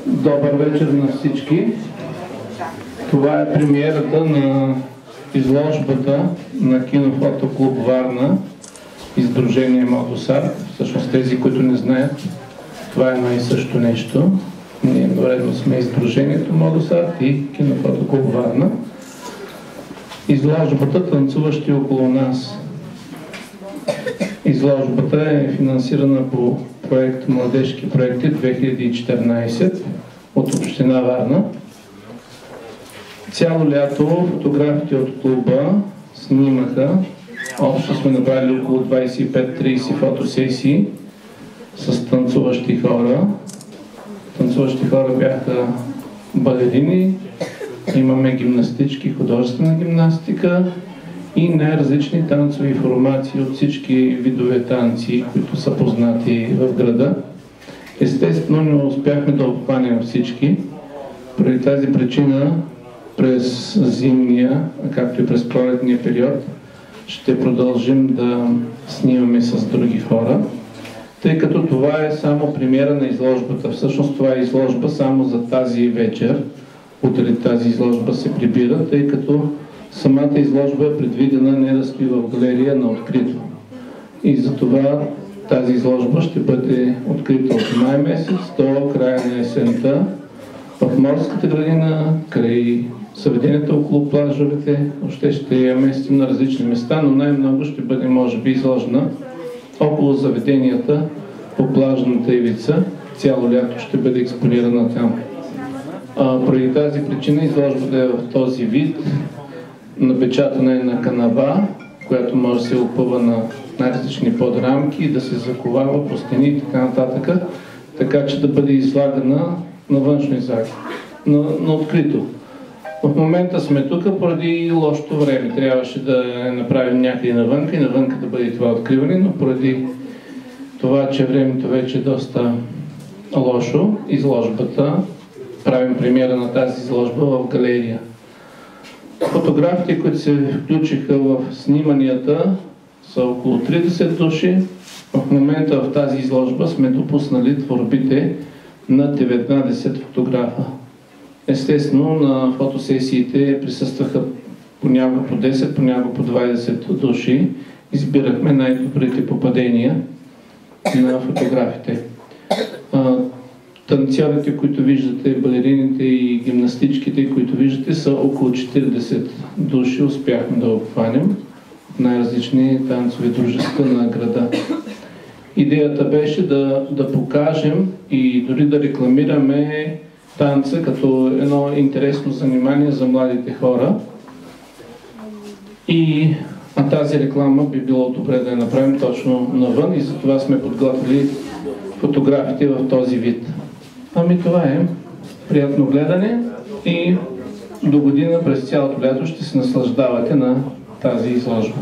Добър вечер на всички. Това е премиерата на изложбата на Кинофотоклуб Варна и Сдружение Модусарт. Всъщност тези, които не знаят, това е едно и също нещо. Ние едновременно сме и Сдружението Модусарт и Кинофотоклуб Варна. Изложбата "Танцуващи около нас". Изложбата е финансирана по проект Младежки проекти 2014 от Община Варна. Цяло лято фотографите от клуба снимаха. Общо сме направили около 25-30 фотосесии с танцуващи хора. Танцуващи хора бяха балерини, имаме гимнастички, художествена гимнастика и най-различни танцови формации от всички видове танци, които са познати в града. Естествено, не успяхме да обхванем всички. Поради тази причина през зимния, както и през пролетния период, ще продължим да снимаме с други хора, тъй като това е само премиера на изложбата. Всъщност това е изложба само за тази вечер. Утре тази изложба се прибира, тъй като самата изложба е предвидена не да стои в галерия на открито. И затова тази изложба ще бъде открита от май месец до края на есента в Морската градина, край съведенията около плажовете. Още ще я местим на различни места, но най-много ще бъде, може би, изложена около заведенията по плажната ивица. Цяло лято ще бъде експонирана там. Поради тази причина изложбата е в този вид. Напечатана е на канава, която може да се опъва на най-различни подрамки, да се заковава по стени и така нататък, така че да бъде излагана на външно излагане, на открито. В момента сме тук поради лошото време. Трябваше да направим някъде навънка и навънка да бъде това откриване, но поради това, че времето вече е доста лошо, изложбата, правим премиера на тази изложба в галерия. Фотографите, които се включиха в сниманията, са около 30 души. В момента в тази изложба сме допуснали творбите на 19 фотографа. Естествено, на фотосесиите присъстваха понякога по 10, понякога по 20 души. Избирахме най-добрите попадения на фотографите. Танцорите, които виждате, балерините и гимнастичките, които виждате, са около 40 души. Успяхме да обхванем най-различни танцови дружества на града. Идеята беше да покажем и дори да рекламираме танца като едно интересно занимание за младите хора. И тази реклама би било добре да я направим точно навън и затова сме подготвили фотографите в този вид. Ами това е. Приятно гледане и до година през цялото лято ще се наслаждавате на тази изложба.